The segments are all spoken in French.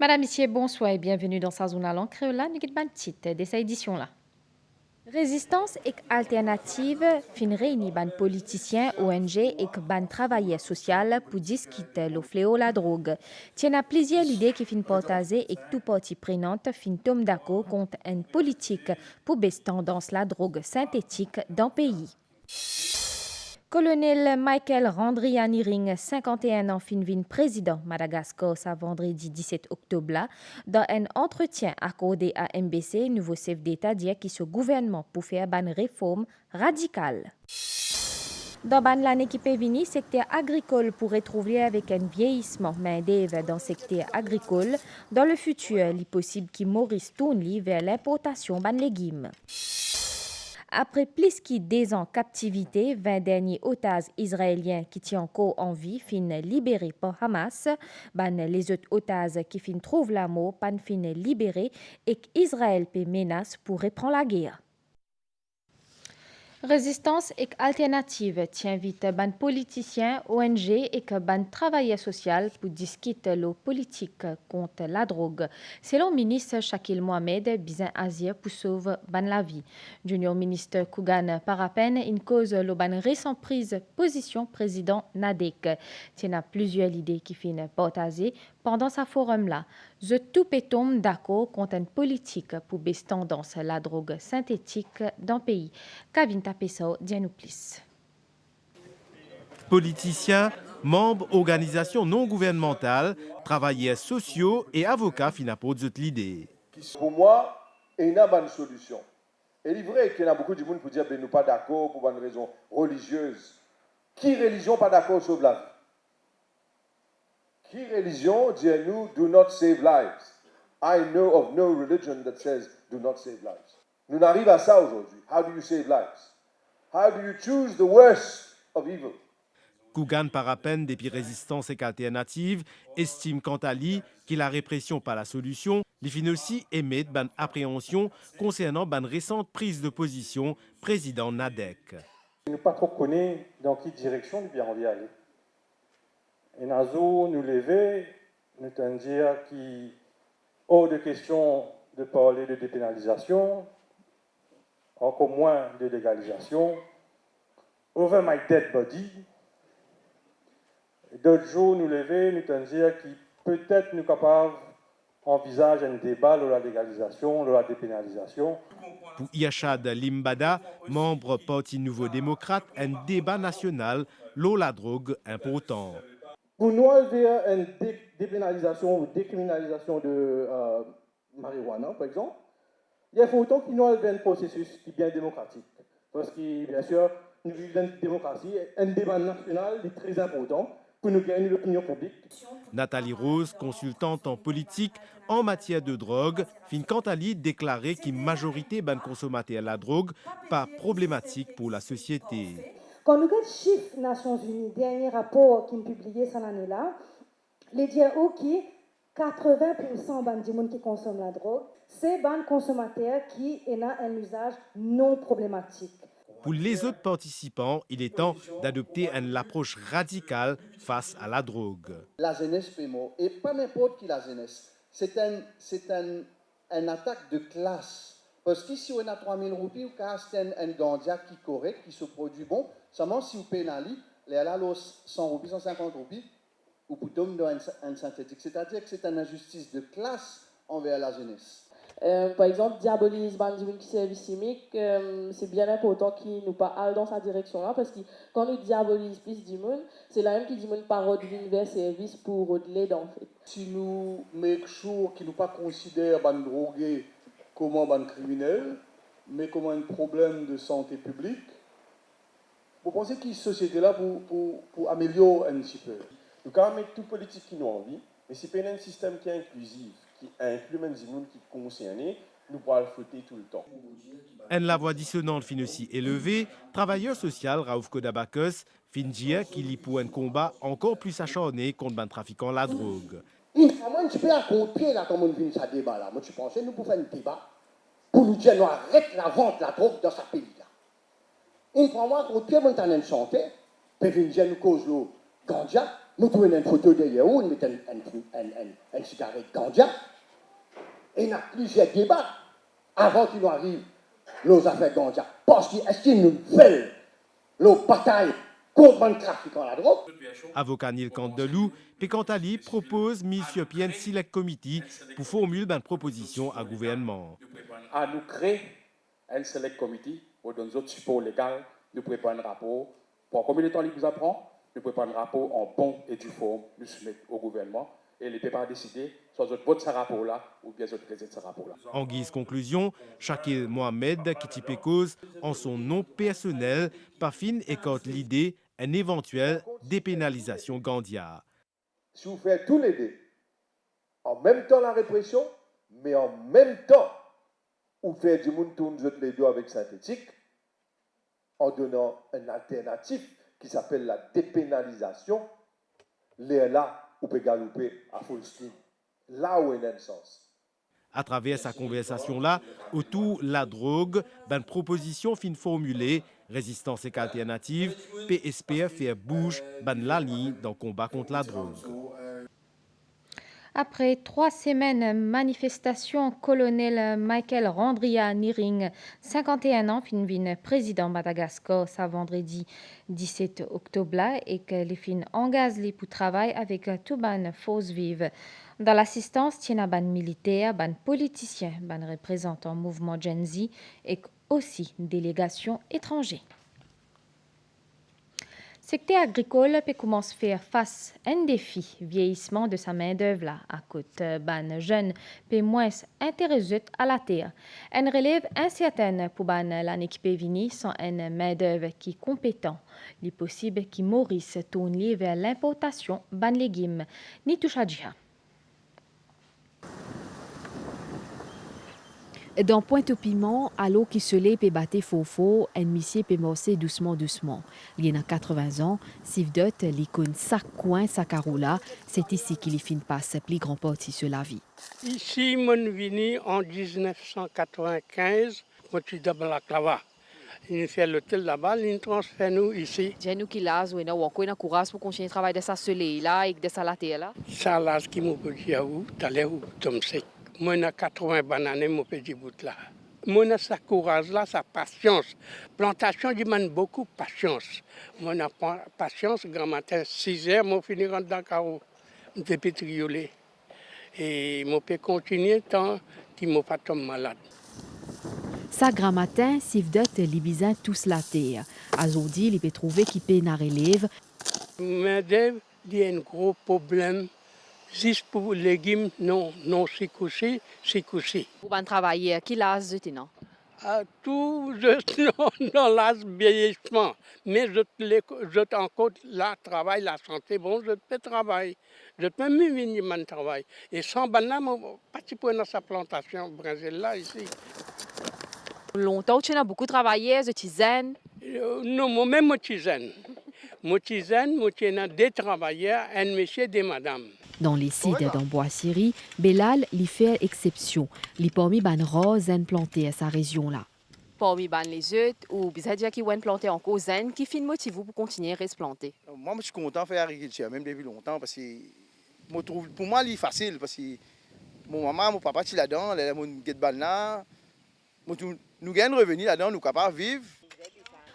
Madame, Monsieur, bonsoir et bienvenue dans sa zone à langue créole. Nous avons titre de cette édition-là. Résistance et alternative fin réunit ban politiciens, ONG et ban travailleurs sociaux pour discuter le fléau la drogue. Tiens à plusieurs idées qui fin partagées et tout partie prenante fin tombe d'accord contre une politique pour baisser tendance la drogue synthétique dans le pays. Colonel Michael Randrianiring, 51 ans, finvin président Madagascar, ce vendredi 17 octobre, là, dans un entretien accordé à MBC, nouveau chef d'État dit que ce gouvernement pour faire une réforme radicale. Dans l'année qui peut venir, secteur agricole pourrait trouver avec un vieillissement main-d'œuvre dans le secteur agricole. Dans le futur, il est possible qu'il Maurice tourne vers l'importation de légumes. Après plus que 2 ans captivité, 20 derniers otages israéliens qui tiennent encore en vie finissent libérés par Hamas. Les autres otages qui finissent trouvent la mort, finissent libérés et qu'Israël peut menace pour reprendre la guerre. Résistance et alternative tient vite ban politiciens, ONG et ban travailleurs social pour discuter la politique contre la drogue. Selon le ministre Shakil Mohamed, bizin Asia pour sauver ban la vie. Junior ministre Kougan Parapen, une cause le ban récent prise position président Nadek. Tient à plusieurs idées qui finissent partagées pendant sa forum-là. Je tout pétom d'accord contre une politique pour baisser tendance à la drogue synthétique dans le pays. Kavin Tapeso, dis-nous plus. Politiciens, membres organisations non gouvernementales, travailleurs sociaux et avocats finapos l'idée. Pour moi, il n'y a pas de solution. Et il est vrai qu'il y a beaucoup de monde pour dire que nous ne sommes pas d'accord pour une raison religieuse. Qui religion pas d'accord sauve la vie? Qui religion dit nous do not save lives? I know of no religion that says do not save lives. Nous n'arrivons à ça aujourd'hui. How do you save lives? How do you choose the worst of evil? Kougan Parapen, depuis Résistance et Alternative, estime quant à lui que la répression pas la solution, il finit aussi émettre une appréhension concernant une récente prise de position président Nadek. Nous ne pas trop connaître dans quelle direction nous allons aller. Et nous nous lever, nous te dire qu'il hors de question de parler de dépénalisation, encore moins de légalisation. Over my dead body. D'autres jours, nous lever, nous te dire que peut-être nous capables envisager un débat sur la légalisation, sur la dépénalisation. Pour Yachad Limbada, membre Parti Nouveau Démocrate, un débat national sur la drogue important. Pour nous vers une dépénalisation ou décriminalisation de marijuana, par exemple, il faut autant qu'il y ait un processus qui est bien démocratique. Parce que, bien sûr, nous vivons dans une démocratie, un débat national est très important pour nous gagner l'opinion publique. Nathalie Rose, consultante en politique en matière de drogue, fin quant à lui déclaré qu'une majorité de consommateurs la drogue pas problématique pour la société. Quand nous regardons les chiffres des Nations Unies, dernier rapport qui est publié cette année-là, les dire OK, 80% des gens qui consomment la drogue, c'est des consommateurs qui ont un usage non problématique. Pour les autres participants, il est temps d'adopter une approche radicale face à la drogue. La jeunesse fait mort, et pas n'importe qui la jeunesse. C'est une attaque de classe. Parce qu'ici, on a 3000 roupies, ou c'est un gandia qui est correct, qui se produit bon, seulement si vous pénalisez, les là, 100 roupies, 150 roupies, ou pour tomber dans un synthétique. C'est-à-dire que c'est une injustice de classe envers la jeunesse. Par exemple, diabolise qui service chimique, c'est bien important qu'il nous pas aille dans sa direction-là, parce que quand nous diabolise plus du monde, c'est la même qui dit monde parole d'univers service pour au-delà en fait. Si nous make sure qu'ils ne pas considèrent les drogués comme un criminel, mais comme un problème de santé publique, vous pensez que cette société-là pour améliorer un petit peu? Nous avons mettre tout politique qui nous envie, mais si c'est un système qui est inclusif, qui inclut même des gens qui sont concernés, nous pourrons le foutre tout le temps. La voix dissonante fin aussi élevée, travailleur social Raouf Kodabakos fin dire qu'il y pour un combat encore plus acharné contre les trafiquants la drogue. Moi, je peux accompagner là, comme on vient ce débat là. Moi, je pense que nous pouvons faire un débat pour nous dire nous arrêtons la vente de la drogue dans ce pays là. Une fois, moi, quand on est en santé, peut venir dire nous cause le ganja, nous trouvons une photo derrière où, nous mettons une cigarette Gandia, et il y a plusieurs débats avant qu'il nous arrive nos affaires Gandia. Parce qu'est-ce qu'il nous fait nos batailles contre le trafic en la drogue? Avocat Neil Candelou, Pécantali propose mise sur pied un select committee pour formuler une proposition à gouvernement. À nous créer un select committee pour donner notre support légal, nous préparer un rapport. Pour combien de temps il vous apprend? Nous préparer un rapport en bon et due forme, nous soumettre au gouvernement et les pas décider soit votre vote ce rapport-là ou bien votre présente ce rapport-là. En guise conclusion, Shakil Mohamed, qui type cause en son nom personnel, Pafine écarte l'idée d'une éventuelle dépénalisation Gandia. Si vous faites tous les deux, en même temps la répression, mais en même temps, vous faites du monde tourne les dos avec synthétique, en donnant une alternative qui s'appelle la dépénalisation, là, vous pouvez galoper à full steam, là où il y a un sens. À travers sa conversation-là, autour de la drogue, une proposition fin formulée, résistance et alternative, PSPF fait bouge, la ligne dans le combat contre la drogue. Après 3 semaines manifestation, colonel Michael Randria Niring, 51 ans, fin président Madagascar, ça vendredi 17 octobre, et que les fins engagent pour travail avec tout ban force vive. Dans l'assistance, tient ban militaire, ban politicien, ban représentant mouvement Gen Z et aussi délégation étrangère. Le secteur agricole peut commencer à faire face à un défi, vieillissement de sa main-d'œuvre à côté ban jeunes peut moins intéressés à la terre. Une relève incertaine pour ban l'année qui peut venir sans une main-d'œuvre qui est compétent. Il est possible que Maurice tourne vers l'importation ban légumes. Ni touche à Djiha. Dans Pointe-au-Piment, à l'eau qui se lève et battait faux, un monsieur peut morcer doucement. Il y a 80 ans, Sivdot, l'icône sac coin, sacaroula, c'est ici qu'il y fin passe plus grand partie sur la vie. Ici, mon vini en 1995, moi je suis dans la clava. Il fait l'hôtel là-bas, il transfère nous ici. J'ai nous qui l'as, ou on a courage pour continuer le travail de sa soleil là et de sa latte là. Ça là, ce qui m'a dit à vous, t'allais où, tom sec. Moi, j'ai 80 bananes, mon petit bout là. Moi, j'ai sa courage là, sa patience. Plantation demande beaucoup de patience. Moi, j'ai patience, grand matin, 6 heures, moi, je finis dans le carreau. Je suis pétriolé. Et je peux continuer tant qu'il ne m'a pas tombé malade. Ça, grand matin, Sivdot, libizin tous la terre. Azodi, il peut trouver qu'il peut n'a relève. Mais il y a un gros problème. Juste pour les légumes, non, c'est couché. Pour un travailler, qui l'a non? Tout, non, là, vieillissement. Mais je encore là, travail, la santé, bon, je peux travailler. Je peux même venir mon travail. Et sans banane, je participe dans sa plantation, Brésil, là, ici. Longtemps, tu as beaucoup travaillé, tu zen? Non, moi-même, je suis zen. Moi, je suis des travailleurs, un monsieur et des madames. Dans les sites d'Amboise-Syrie, Belal lui fait exception. Il parmi ban rose planté à sa région là. Parmi ban les œufs ou bizarre qui ont planté en cause qui fin motive pour continuer à rester planté. Moi je suis content de faire agriculture même depuis longtemps parce que pour moi c'est facile parce que mon maman, mon papa sont là-dedans, les mon get ban là. Nous gagnons revenu là-dedans, nous capables de vivre.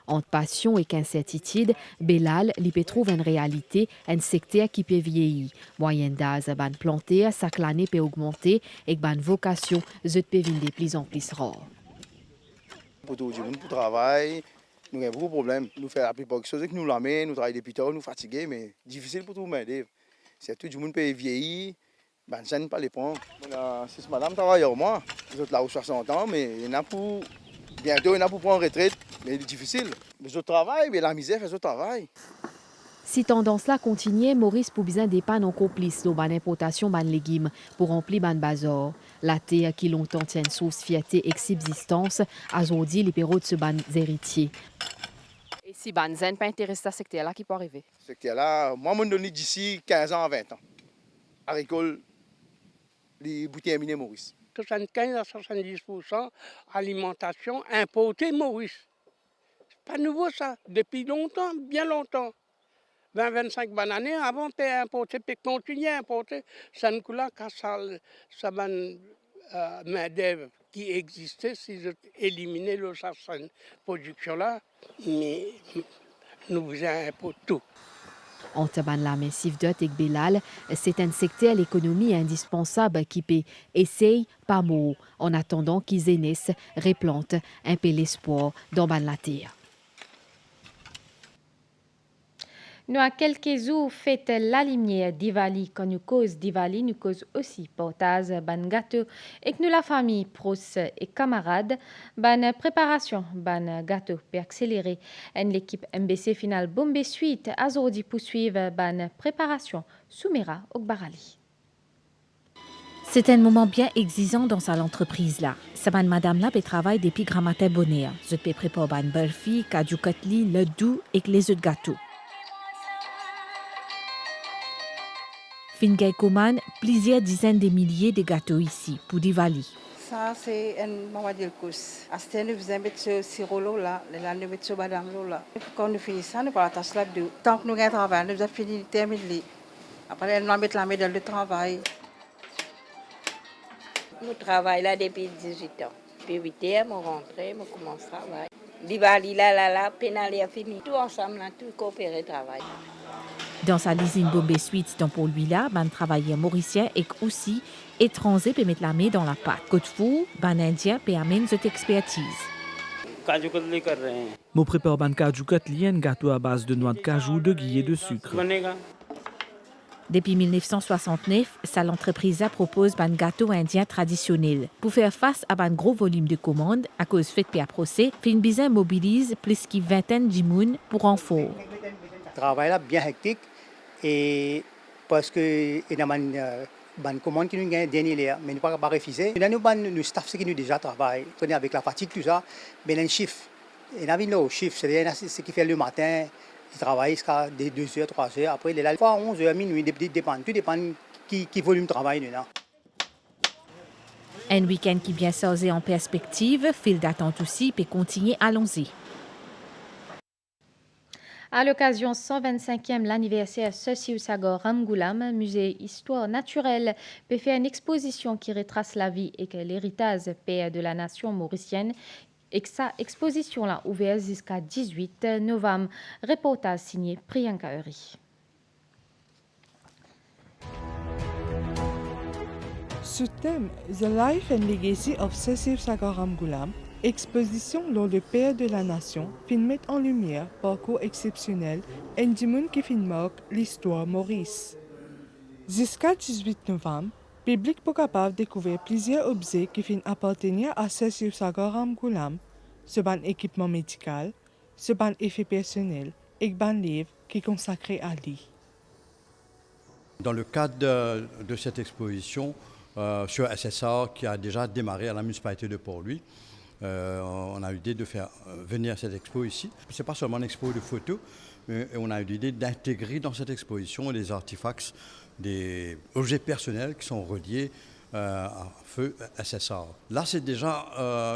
Entre passion et incertitude, Belal peut trouve une réalité, un secteur qui peut vieillir. Moyenne d'âge ban planté, chaque année peut augmenter et ban vocation peut venir de plus en plus rare. Pour tout le monde, pour travail, nous avons beaucoup de problèmes. Nous faisons la plupart des choses que nous l'amenons, nous travaillons depuis tard, nous fatigués, mais difficile pour tout le monde. C'est tout le monde peut vieillir, ça ne pas les prendre. Si madame travaille avec moi, nous sommes là aux 60 ans, mais il y en a pour. Bientôt, il y en a pour prendre retraite, mais c'est difficile. Les autres travaillent, mais la misère fait le travail. Si tendance-là continue, Maurice pour besoin dépanne encore plus dans l'importation de légumes pour remplir ban bazar. La terre qui longtemps tient source fierté et subsistance, aujourd'hui les pérots de ce ban héritiers. Et si ban zen pas intéressé à ce secteur-là qui peut arriver? Ce secteur-là, moi, je donne d'ici 15 ans à 20 ans. À récolte, les bouteilles terminées, Maurice. 75 à 70% alimentation importée, Maurice. C'est pas nouveau ça, depuis longtemps, bien longtemps. 20-25 bananes avant de importer, puis continuer à importer. Ça nous coûte là, car ça main-d'œuvre qui existait, si je éliminais cette production-là, mais nous faisons pour tout. Entre ban la massif dot et Belal, c'est un secteur l'économie indispensable qui peut essayer pas mot en attendant qu'ils aînissent, replantent un peu l'espoir dans ban la terre. Nous à quelques jours fête la lumière Diwali. Quand nous cause Diwali, nous cause aussi portage ban gâteau et que nous la famille, pros et camarades, ban préparation ban gâteau pour accélérer. L'équipe MBC finale Bombay Suite a aujourd'hui poursuivre ban préparation Soumera Okbarali. C'est un moment bien exigeant dans sa l'entreprise là. Sa madame là peut travailler depuis grand matin bonheur. Je peux préparer ban burfi, kaju katli, le doux et les autres gâteaux. Fingay commande plusieurs dizaines de milliers de gâteaux ici pour Diwali. Ça, c'est un moment de course. Après, nous faisons ce sirop là, nous mettons ce badam là. Quand nous finissons ça, nous prenons la tasse là. Tant que nous avons travaillé, nous avons fini de terminer. Après, nous mettons la médaille de travail. Nous travaillons là depuis 18 ans. Puis 8 heures, nous rentrons, nous commençons à travailler. Diwali là, pénal est fini. Tout ensemble, là, tout coopérer, travail. Dans sa usine Bombay Suite, dans pour lui là, ban travailleur mauricien et aussi étranger peut mettre la main dans la pâte. Côte fou, ban indien peut amener cette expertise. Je prépare ban kaju katli, un gâteau à base de noix de cajou, de ghee et de sucre. Depuis 1969, l'entreprise propose un gâteau indien traditionnel. Pour faire face à un gros volume de commandes, à cause fait par procès, Finbizin mobilise plus qu'une vingtaine de moun pour renfort. Le travail là bien hectique et parce que il y a une commande qui nous gagne dernier mais nous pas refuser. Il y a nous staff qui nous déjà travaille, avec la fatigue tout ça, mais un chiffre. Il y a un chiffre, c'est ce qui fait le matin. Il travaille jusqu'à 2h, 3h. Après, il est là, fois 11h, minuit, tout dépend qui volume de travail. Là. Un week-end qui bien chargé en perspective, file d'attente aussi, peut continuer à l'onzer. À l'occasion 125e l'anniversaire Sessiou Sagor Ramgoulam, musée Histoire naturelle, peut faire une exposition qui retrace la vie et l'héritage père de la nation mauricienne. Et que sa exposition là ouverte jusqu'à 18 novembre. Reportage signé Priyanka Uri. Sous thème The Life and Legacy of Sessiou Sagor Ramgoulam, exposition lors le père de la nation, film met en lumière parcours exceptionnel et du monde qui film marque l'histoire Maurice. Jusqu'à 18 novembre, public pour capable découvrir plusieurs objets qui fin appartenir à Sessiou Sagor Ramgoulam, ce ban équipement médical, ce ban effet personnel et ban livre qui est consacré à lui. Dans le cadre de cette exposition sur SSA qui a déjà démarré à la municipalité de Port-Louis, on a eu l'idée de faire venir cette expo ici. Ce n'est pas seulement une expo de photos, mais on a eu l'idée d'intégrer dans cette exposition des artefacts, des objets personnels qui sont reliés à feu SSA. Là, c'est déjà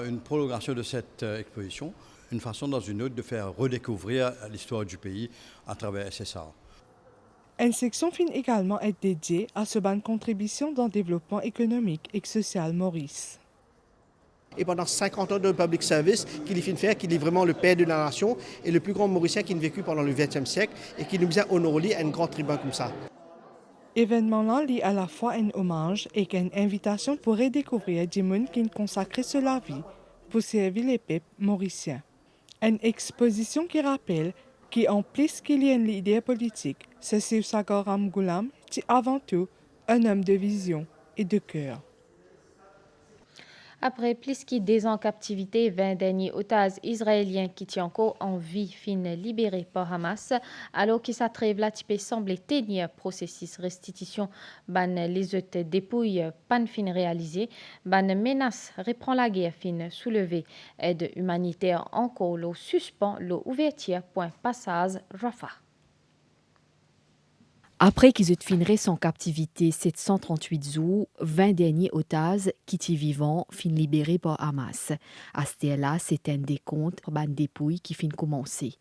une prolongation de cette exposition, une façon dans une autre de faire redécouvrir l'histoire du pays à travers SSA. Une section fin également être dédiée à ce ban contribution dans le développement économique et social Maurice. Et pendant 50 ans de public service qu'il y fait, qu'il est vraiment le père de la nation et le plus grand Mauricien qui a vécu pendant le XXe siècle et qui nous a honoré à un grand tribun comme ça. Événement-là lie à la fois un hommage et une invitation pour redécouvrir des mondes qui consacrent sur la vie pour servir les peuples mauriciens. Une exposition qui rappelle qu'en plus qu'il y a une idée politique, Sessiou Sagor Ramgoulam est avant tout un homme de vision et de cœur. Après plus que 2 ans en captivité, 20 derniers otages israéliens qui sont encore en vie fin libérés par Hamas, alors que sa trêve là semble tenir processus restitution, ban les autres dépouilles pan fin réalisé, ban menace reprend la guerre fin soulevée, aide humanitaire encore l'eau suspend l'eau ouverture point passage Rafah. Après qu'ils aient fini son captivité 738 jours, 20 derniers otages qui étaient vivants fin libérés par Hamas. À ce là c'est un décompte ban dépouilles qui fin commencer.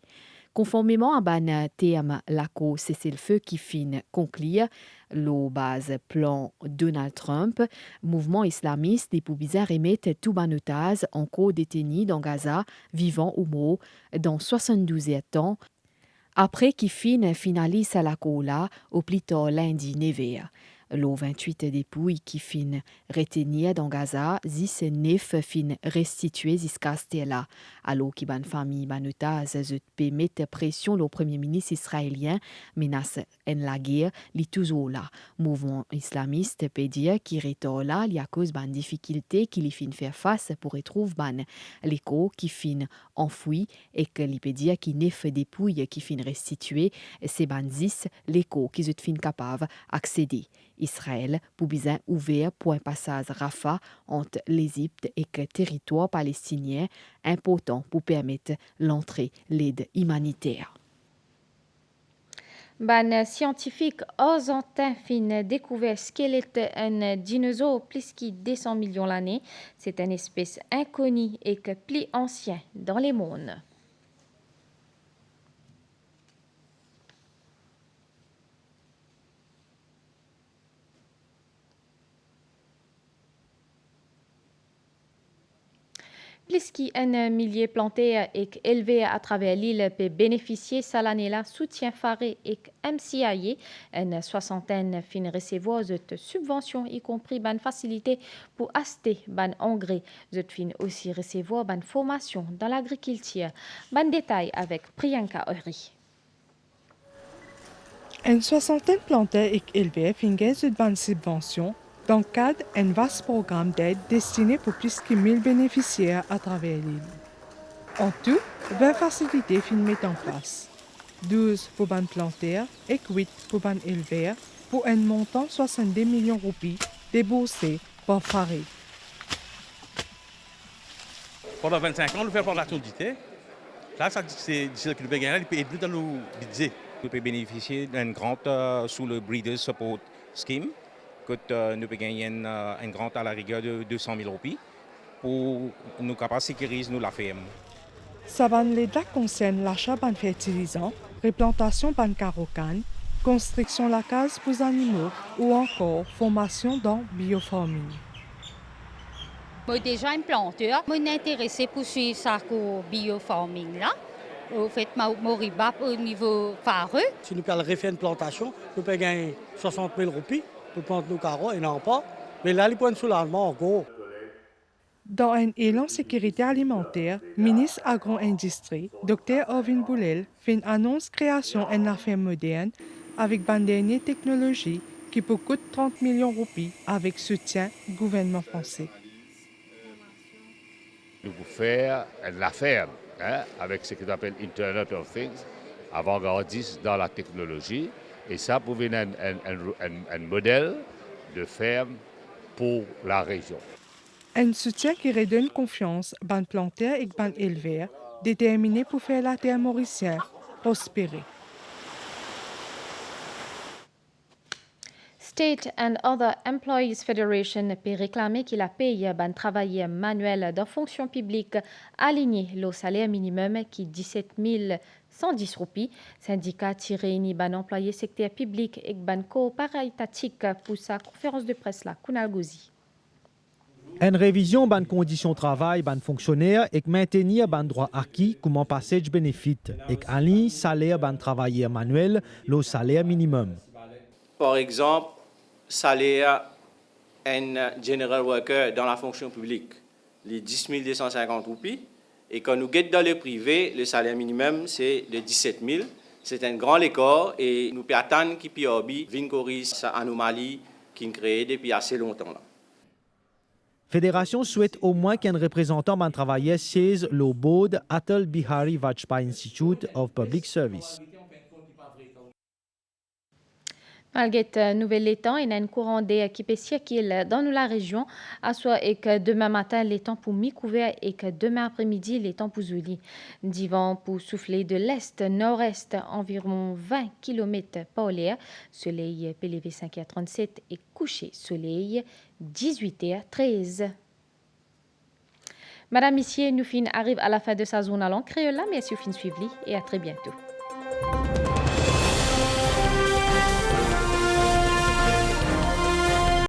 Conformément à ban terme l'accord cessez-le-feu qui fin conclure le base plan Donald Trump, mouvement islamiste des Poubizards remettent tout ban otage en cours détenu dans Gaza, vivant ou mort, dans 72 temps, après qu'il finalise l'accord là, au plus tard lundi 9h. Le 28 dépouilles qui fin retenir dans Gaza, 19 fin restitués jusqu'à là. Alors que ban famille ban otage peut mettre pression le premier ministre israélien menace en la guerre, li toujours là. Mouvement islamiste peut dire qu'il retourne là, li à cause ban difficulté qu'il fin faire face pour retrouver ban l'écho qui fin enfoui et que li peut dire qu'il neuf dépouilles qui fin restitués, c'est ban 10 l'écho qui fin capable accéder. Israël pour bien ouvert pour un passage Rafah entre l'Égypte et le territoire palestinien, important pour permettre l'entrée l'aide humanitaire. Ban scientifique argentin fin découvert squelette un dinosaure plus qui 200 millions l'année. C'est une espèce inconnue et que plus ancien dans les mondes. Plus qu'un millier planté et élevé à travers l'île peut bénéficier cette année-là soutien faré et MCIA, une soixantaine fin recevoir de subventions, y compris ban facilité pour acheter ban engrais. Je fin aussi recevoir ban formation dans l'agriculture. Ban détail avec Priyanka Ori. Une soixantaine plantées et élevées fin de ban subventions dans le cadre d'un vaste programme d'aide destiné pour plus que 1000 bénéficiaires à travers l'île. En tout, 20 facilités sont mises en place. 12 pour ban planter et 8 pour ban élever pour un montant de 70 millions de roupies déboursés par Farid. Pendant 25 ans, nous faisons plantation du thé. Là, c'est ce que nous payons, il peut être plus dans nos budgets. Nous pouvons bénéficier d'un grant sous le Breeders Support Scheme. Nous pouvons gagner un grant à la rigueur de 200 000 roupies pour nous capables de sécuriser la ferme. Ça va concerne l'achat de fertilisants, replantation de carocanes, construction de la case pour les animaux ou encore formation dans le biofarming. Je suis déjà un planteur, je suis intéressé pour suivre ça au biofarming là. Au fait, Moriba au niveau fareux. Si nous allons refaire une plantation, nous pouvons gagner 60 000 roupies. Pour planter nos carreaux et non pas. Mais là, les points de soulagement, encore. Dans un élan sécurité alimentaire, ministre agro-industrie, Dr. Ovin Boulel, fait une annonce création d'une ferme moderne avec une dernière technologie qui peut coûter 30 millions de roupies avec soutien du gouvernement français. Nous pouvons faire la ferme avec ce qu'on appelle Internet of Things, avant-gardiste dans la technologie. Et ça pouvait être un modèle de ferme pour la région. Un soutien qui redonne confiance aux ban planteurs et ban éleveurs, déterminés pour faire la terre mauricienne prospérer. State and Other Employees Federation peut réclamer qu'il a payé ban travailleurs manuels de fonction publique aligné le salaire minimum qui 17 110 roupies. Syndicat tiré ni ban employé secteur public et ban coopératique pour sa conférence de presse là, Kunal Gouzi. Une révision ban conditions de travail ban fonctionnaire et maintenir ban droit acquis comme passage benefit et aligner salaire ban travailleur manuel le salaire minimum. Par exemple, salaire un general worker dans la fonction publique, les 10 250 roupies. Et quand nous guettons dans le privé, le salaire minimum, c'est de 17 000. C'est un grand écart et nous pouvons attendre qu'il puisse corriger cette anomalie qui est créée depuis assez longtemps. La Fédération souhaite au moins qu'un représentant ban travailleur siège le board Atal Bihari Vajpayee Institute of Public Service. Malgré nouvel étang, il y a un courant d'air qui peut circuler dans la région, à soit et que demain matin, les temps pour mi-couvert et que demain après-midi, les temps pour zoli. Divan pour souffler de l'est-nord-est, environ 20 km par l'heure. Soleil PLV 5h37 et coucher soleil 18h13. Madame, Messieurs, nous fin arrive à la fin de sa zone à langue créole. Merci de suivre et à très bientôt.